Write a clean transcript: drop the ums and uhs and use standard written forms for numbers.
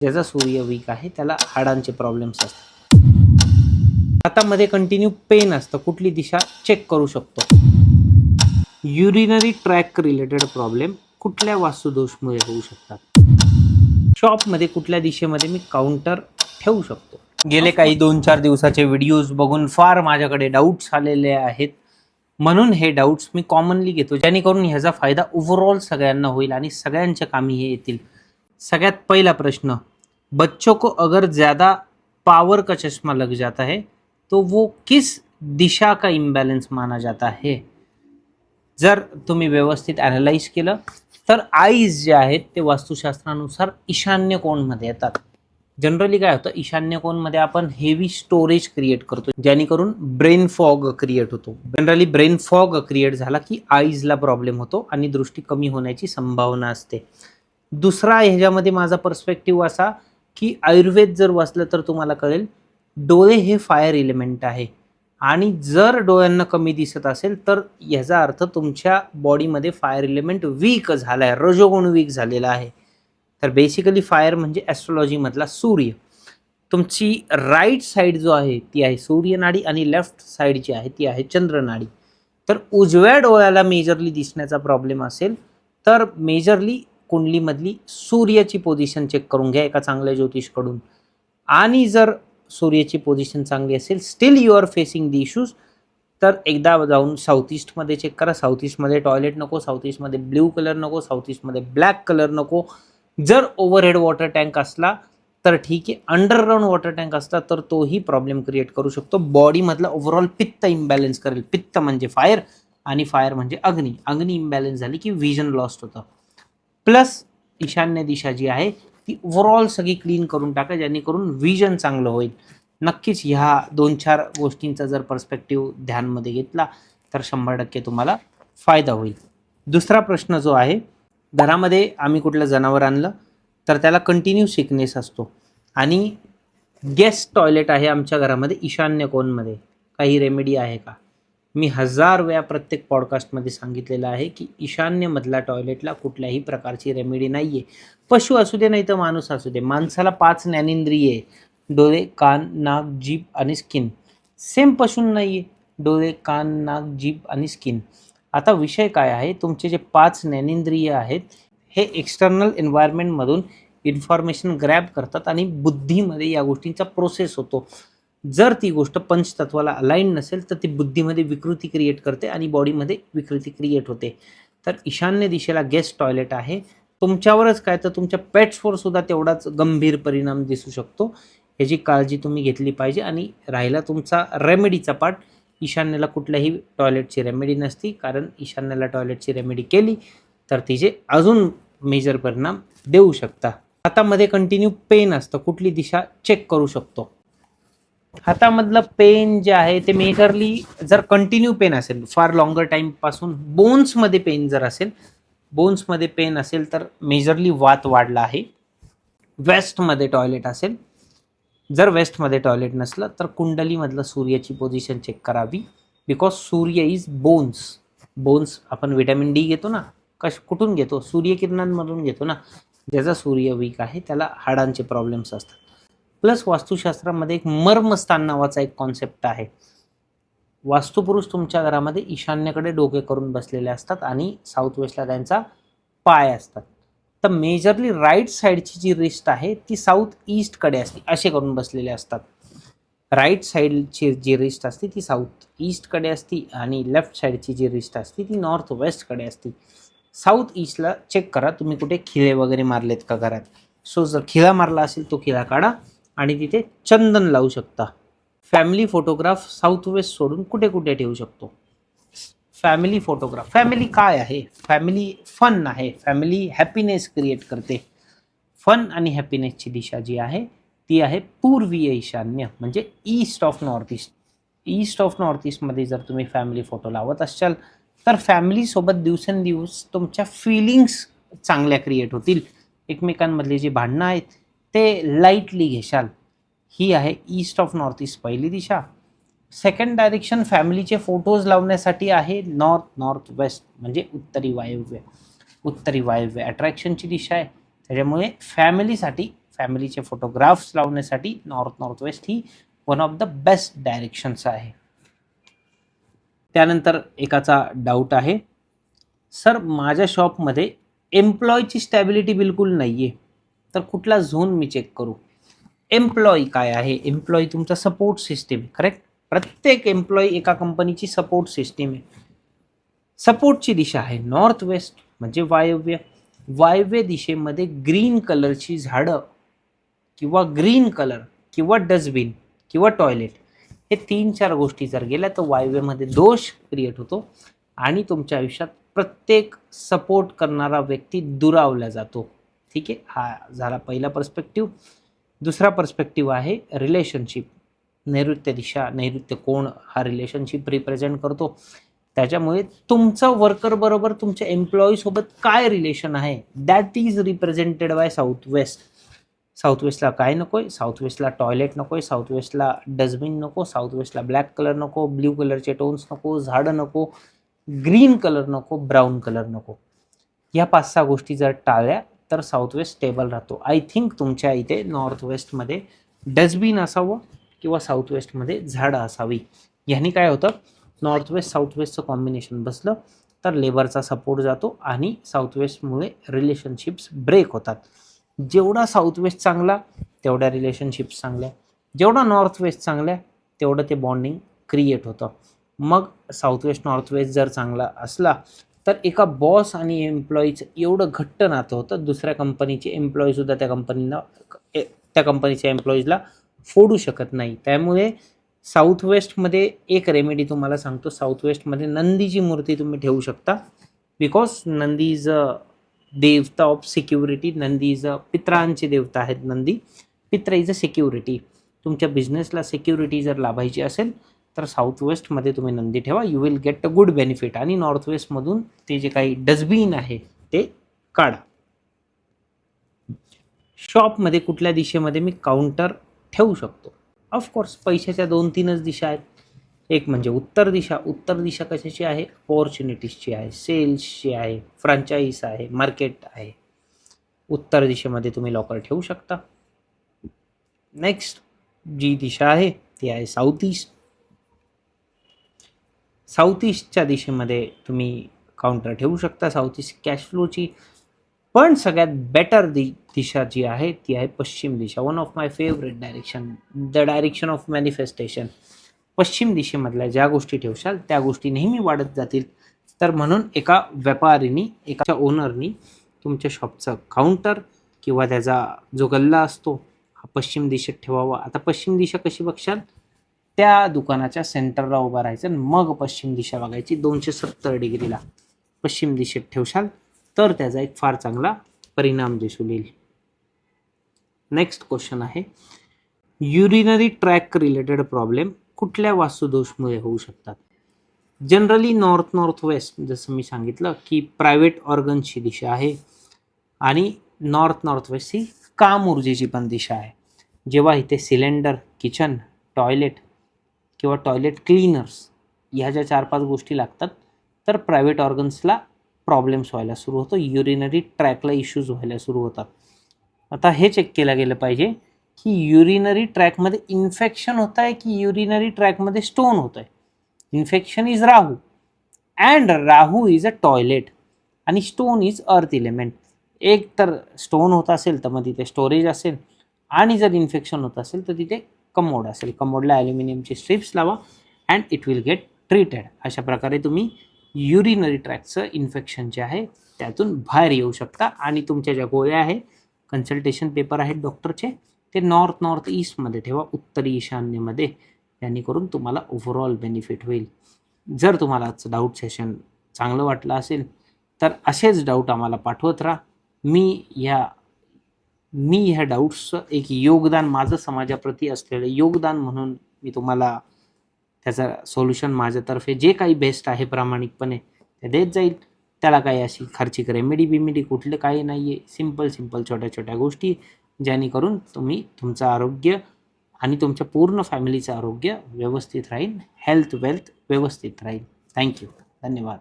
ज्याचा सूर्य वीक आहे त्याला हाडांचे प्रॉब्लेम्स असतात. हातामध्ये कंटिन्यू पेन असतं, कुठली दिशा चेक करू शकतो. युरिनरी ट्रॅक रिलेटेड प्रॉब्लेम कुठल्या वास्तुदोषमुळे होऊ शकतात. शॉपमध्ये कुठल्या दिशेमध्ये मी काउंटर ठेवू शकतो. गेले काही 2-4 दिवसाचे व्हिडिओज बघून फार माझ्याकडे डाऊट्स आलेले आहेत, म्हणून हे डाऊट्स मी कॉमनली घेतो, जेणेकरून ह्याचा फायदा ओव्हरऑल सगळ्यांना होईल आणि सगळ्यांच्या कामी हे येतील. सगळ्यात पहिला प्रश्न, बच्चों को अगर ज़्यादा पावर का चश्मा लग जाता है तो वो किस दिशा का इम्बॅलन्स माना जाता है. जर तुम्ही व्यवस्थित ॲनालाइज केलं तर आईज जे आहेत ते वास्तुशास्त्रानुसार ईशान्य कोणमध्ये येतात. जनरली काय होतं, ईशान्य कोणमध्ये आपण हेवी स्टोरेज क्रिएट करतो, जेणेकरून ब्रेन फॉग क्रिएट होतो. जनरली ब्रेन फॉग क्रिएट झाला की आईजला प्रॉब्लेम होतो आणि दृष्टी कमी होण्याची संभावना असते. दुसरा ह्याच्यामध्ये माझा पर्स्पेक्टिव्ह असा की आयुर्वेद जर वाचलं तर तुम्हाला कळेल, डोळे हे फायर एलिमेंट आहे आणि जर डोळ्यांना कमी दिसत असेल तर याचा अर्थ तुमच्या बॉडीमध्ये फायर एलिमेंट वीक झाला आहे, रजोगुण वीक झालेला आहे. तर बेसिकली फायर म्हणजे ॲस्ट्रोलॉजीमधला सूर्य. तुमची राईट साईड जो आहे ती आहे सूर्यनाडी आणि लेफ्ट साईड जी आहे ती आहे चंद्रनाडी. तर उजव्या डोळ्याला मेजरली दिसण्याचा प्रॉब्लेम असेल तर मेजरली कुंडलीमधली सूर्याची पोझिशन चेक करून घ्या एका चांगल्या ज्योतिषकडून. आणि जर सूर्याची पोझिशन चांगली असेल, still you are facing the issues, तर एकदा जाऊन साऊथ ईस्टमध्ये चेक करा. साऊथ ईस्टमध्ये टॉयलेट नको, साऊथ ईस्टमध्ये ब्ल्यू कलर नको, साऊथ ईस्टमध्ये ब्लॅक कलर नको. जर ओव्हरहेड वॉटर टँक असला तर ठीक आहे, अंडरग्राऊंड वॉटर टँक असला तर तोही प्रॉब्लेम क्रिएट करू शकतो. बॉडीमधला ओव्हरऑल पित्त इम्बॅलन्स करेल. पित्त म्हणजे फायर आणि फायर म्हणजे अग्नी. अग्नी इम्बॅलन्स झाली की विजन लॉस्ट होतं. प्लस ईशान्य दिशा जी आहे ती ओव्हरऑल सगळी क्लीन करून टाका, जेणेकरून विजन चांगलं होईल. नक्कीच ह्या 2-4 गोष्टींचा जर पर्स्पेक्टिव्ह ध्यानमध्ये घेतला तर 100% तुम्हाला फायदा होईल. दुसरा प्रश्न जो आहे, घरामध्ये आम्ही कुठलं जनावर आणलं तर त्याला कंटिन्यू सिकनेस असतो आणि गेस्ट टॉयलेट आहे आमच्या घरामध्ये ईशान्य कोणमध्ये, काही रेमेडी आहे का. मी 1000 वेळा प्रत्येक पॉडकास्टमध्ये सांगितलेलं आहे की ईशान्यमधल्या टॉयलेटला कुठल्याही प्रकारची रेमेडी नाही आहे. पशु असू दे नाही तर माणूस असू दे, माणसाला 5 ज्ञानेंद्रिय आहे, डोळे, कान, नाक, जीभ आणि स्किन. सेम पशूंना नाही आहे डोळे, कान, नाक, जीभ आणि स्किन. आता विषय काय आहे, तुमचे जे 5 ज्ञानेंद्रिय आहेत हे एक्सटर्नल एन्व्हायरमेंटमधून इन्फॉर्मेशन ग्रॅब करतात आणि बुद्धीमध्ये या गोष्टींचा प्रोसेस होतो. जर ती गोष्ट पंचतत्वाला अलाइन नसेल तर ती बुद्धीमध्ये विकृती क्रिएट करते आणि बॉडीमध्ये विकृती क्रिएट होते. तर ईशान्य दिशेला गेस्ट टॉयलेट आहे, तुमच्यावरच काय तर तुमच्या पेट्सवर सुद्धा तेवढाच गंभीर परिणाम दिसू शकतो. ह्याची काळजी तुम्ही घेतली पाहिजे. आणि राहिला तुमचा रेमेडीचा पार्ट, ईशान्येला कुठल्याही टॉयलेटची रेमेडी नसती, कारण ईशान्येला टॉयलेटची रेमेडी केली तर तिचे अजून मेजर परिणाम देऊ शकता. हातामध्ये कंटिन्यू पेन असतं, कुठली दिशा चेक करू शकतो. हातामधलं पेन जे आहे ते मेजरली जर कंटिन्यू पेन असेल फार लॉंगर टाईमपासून, बोन्समध्ये पेन जर असेल, बोन्समध्ये पेन असेल तर मेजरली वात वाढला आहे. वेस्टमध्ये टॉयलेट असेल, जर वेस्टमध्ये टॉयलेट नसलं तर कुंडलीमधलं सूर्याची पोझिशन चेक करावी. बिकॉज सूर्य इज बोन्स. बोन्स आपण विटॅमिन डी घेतो ना, कुठून घेतो, सूर्यकिरणांमधून घेतो ना. ज्याचा सूर्य वीक आहे त्याला हाडांचे प्रॉब्लेम्स असतात. प्लस वास्तुशास्त्रामध्ये एक मर्मस्थान नावाचा एक कॉन्सेप्ट आहे. वास्तुपुरुष तुमच्या घरामध्ये ईशान्येकडे डोके करून बसलेले असतात आणि साऊथ वेस्टला त्यांचा पाय असतात. तर मेजरली राईट साईडची जी रिस्ट आहे ती साऊथ ईस्टकडे असते, असे करून बसलेले असतात. राईट साईडची जी रिस्ट असते ती साऊथ ईस्टकडे असती आणि लेफ्ट साईडची जी रिस्ट असते ती नॉर्थ वेस्टकडे असते. साऊथ ईस्टला चेक करा तुम्ही कुठे खिळे वगैरे मारलेत का घरात. सो जर खिळा मारला असेल तो खिळा काढा आणि तिथे चंदन लावू शकता. फॅमिली फोटोग्राफ साऊथ वेस्ट सोडून कुठे कुठे ठेवू शकतो. फॅमिली फोटोग्राफ, फॅमिली काय आहे, फॅमिली फन आहे, फॅमिली हॅपीनेस क्रिएट करते. फन आणि हॅपीनेसची दिशा जी आहे ती आहे पूर्वीय ईशान्य, म्हणजे east of north east. East of north ईस्टमध्ये जर तुम्ही फॅमिली फोटो लावत असाल तर फॅमिलीसोबत दिवसेंदिवस तुमच्या फिलिंग्स चांगल्या क्रिएट होतील. एकमेकांमधले जे भांडणं आहेत ते लाईटली घेशाल. ही आहे ईस्ट ऑफ नॉर्थ ईस्ट पहिली दिशा. सेकंड डायरेक्शन फॅमिलीचे फोटोज लावण्यासाठी आहे नॉर्थ नॉर्थ वेस्ट, म्हणजे उत्तरी वायव्य. उत्तरी वायव्य अट्रॅक्शनची दिशा आहे, त्याच्यामुळे फॅमिलीसाठी फॅमिलीचे फोटोग्राफ्स लावण्यासाठी north west he one of the best directions आहे. त्यानंतर एकाचा डाऊट आहे, सर माझ्या शॉपमध्ये एम्प्लॉयची स्टॅबिलिटी बिलकुल नाही आहे, तर कुठला झोन मी चेक करू? एम्प्लॉई काय आहे? एम्प्लॉई तुमचा सपोर्ट सिस्टीम, करेक्ट. प्रत्येक एम्प्लॉई एका कंपनीची सपोर्ट सिस्टीम आहे. सपोर्टची दिशा आहे नॉर्थ वेस्ट म्हणजे वायव्य. वायव्य दिशेमध्ये ग्रीन कलरची झाडं किंवा ग्रीन कलर किंवा डस्टबिन किंवा टॉयलेट हे 3-4 गोष्टी जर गेल्या तर वायव्यमध्ये दोष क्रिएट होतो आणि तुमच्या आयुष्यात प्रत्येक सपोर्ट करणारा व्यक्ती दुरावला जातो. ठीक आहे, हा झाला पहिला पर्स्पेक्टिव्ह. दुसरा पर्स्पेक्टिव्ह आहे रिलेशनशिप. नैऋत्य दिशा, नैऋत्य कोण हा रिलेशनशिप रिप्रेझेंट करतो. त्याच्यामुळे तुमचं वर्कर बरोबर तुमच्या एम्प्लॉई सोबत काय रिलेशन आहे that is represented by south west. South वेस्टला काय नकोय? साऊथ वेस्टला टॉयलेट नकोय, साऊथ वेस्टला डस्टबिन नको, साऊथ वेस्टला ब्लॅक कलर नको, ब्ल्यू कलरचे टोन्स नको, झाडं नको, ग्रीन कलर नको, ब्राऊन कलर नको. या 5-6 गोष्टी जर टाळल्या तर साऊथ वेस्ट स्टेबल राहतो. आय थिंक तुमच्या इथे नॉर्थ वेस्टमध्ये डस्टबिन असावं किंवा साऊथ वेस्टमध्ये झाडं असावी. ह्यानी काय होतं, नॉर्थ वेस्ट साऊथ वेस्टचं कॉम्बिनेशन बसलं तर लेबरचा सपोर्ट जातो आणि साऊथ वेस्टमुळे रिलेशनशिप्स ब्रेक होतात. जेवढा साऊथ वेस्ट चांगला तेवढ्या रिलेशनशिप्स चांगल्या, जेवढा नॉर्थ वेस्ट चांगल्या तेवढं ते बॉन्डिंग क्रिएट होतं. मग साऊथ वेस्ट नॉर्थ वेस्ट जर चांगला असला तर एका बॉस आणि एम्प्लॉईचं एवढं घट्ट नातं होतं, दुसऱ्या कंपनीचे एम्प्लॉईसुद्धा त्या कंपनीच्या एम्प्लॉईजला फोडू शकत नाही. त्यामुळे साऊथ वेस्टमध्ये एक रेमेडी तुम्हाला सांगतो. साऊथ वेस्टमध्ये नंदीची मूर्ती तुम्ही ठेवू शकता. बिकॉज नंदी इज अ देवता of security. Nandi is a पित्रांची देवता आहेत नंदी. पित्र इज अ सिक्युरिटी. तुमच्या बिझनेसला सिक्युरिटी जर लाभायची असेल तर साऊथ वेस्टमध्ये तुम्ही नंदी ठेवा. You will get a good benefit. आणि नॉर्थ वेस्टमधून ते जे काही डस्टबिन आहे ते काढा. शॉपमध्ये कुठल्या दिशेमध्ये मी काउंटर ठेवू शकतो? ऑफकोर्स पैशाच्या 2-3च दिशा आहेत. एक म्हणजे उत्तर दिशा. उत्तर दिशा कशाची आहे? अपॉर्च्युनिटीजची आहे, सेल्सची आहे, फ्रँचाईज आहे, मार्केट आहे. उत्तर दिशेमध्ये तुम्ही लॉकर ठेवू शकता. नेक्स्ट जी दिशा आहे ती आहे साऊथ ईस्ट. साऊथ ईस्टच्या दिशेमध्ये तुम्ही काउंटर ठेवू शकता साऊथ ईस्ट कॅश फ्लोची. पण सगळ्यात बेटर दिशा जी आहे ती आहे पश्चिम दिशा. One of my favourite direction, the direction of manifestation. पश्चिम दिशेमधल्या ज्या गोष्टी ठेवशाल त्या गोष्टी नेहमी वाढत जातील. तर म्हणून एका व्यापारीनी, एका ओनरनी तुमच्या शॉपचं काउंटर किंवा त्याचा जो गल्ला असतो हा पश्चिम दिशेत ठेवावा. आता पश्चिम दिशा कशी बघशाल? त्या दुकानाच्या सेंटरला उभा राहायचं आणि मग पश्चिम दिशा बघायची 270 डिग्रीला. पश्चिम दिशेत ठेवशाल तर त्याचा एक फार चांगला परिणाम दिसून येईल. नेक्स्ट क्वेश्चन आहे, युरिनरी ट्रॅक रिलेटेड प्रॉब्लेम कुठल्या वास्तुदोषमुळे होऊ शकतात? जनरली नॉर्थ वेस्ट जसं मी सांगितलं की प्रायव्हेट ऑर्गन्सची दिशा आहे आणि नॉर्थ वेस्ट ही काम ऊर्जेची पण दिशा आहे. जेव्हा इथे सिलेंडर, किचन, टॉयलेट किंवा टॉयलेट क्लीनर्स ह्या ज्या 4-5 गोष्टी लागतात तर प्रायव्हेट ऑर्गन्सला प्रॉब्लेम्स व्हायला सुरू होतो, युरिनरी ट्रॅकला इश्यूज व्हायला सुरू होतात. आता हे चेक केलं गेलं पाहिजे की युरिनरी ट्रॅकमध्ये इन्फेक्शन होत आहे की युरिनरी ट्रॅकमध्ये स्टोन होत आहे. इन्फेक्शन इज राहू अँड राहू इज अ टॉयलेट आणि स्टोन इज अर्थ इलेमेंट. एक तर स्टोन होत असेल तर मग तिथे स्टोरेज असेल आणि जर इन्फेक्शन होत असेल तर तिथे कमोड असेल. कमोडला ॲल्युमिनियमचे स्ट्रिप्स लावा and it will get treated. अशा प्रकारे तुम्ही युरिनरी ट्रॅकचं इन्फेक्शन जे आहे त्यातून बाहेर येऊ शकता. आणि तुमच्या ज्या गोळ्या आहे, कन्सल्टेशन पेपर आहेत डॉक्टरचे, ते नॉर्थ ईस्टमध्ये ठेवा, उत्तरी ईशान्येमध्ये. जेणेकरून तुम्हाला ओव्हरऑल बेनिफिट होईल. जर तुम्हाला आजचं डाऊट सेशन चांगलं वाटलं असेल तर असेच डाऊट आम्हाला पाठवत राहा. मी ह्या डाऊट्सचं एक योगदान, माझं समाजाप्रती असलेलं योगदान म्हणून मी तुम्हाला त्याचं सोल्युशन माझ्यातर्फे जे काही बेस्ट आहे प्रामाणिकपणे ते देत जाईल. त्याला काही अशी खर्चिक रेमेडी कुठलं काही नाही आहे. सिंपल छोट्या गोष्टी जेणेकरून तुम्ही तुमचं आरोग्य आणि तुमच्या पूर्ण फॅमिलीचं आरोग्य व्यवस्थित राहील, हेल्थ वेल्थ व्यवस्थित राहील. थँक्यू, धन्यवाद.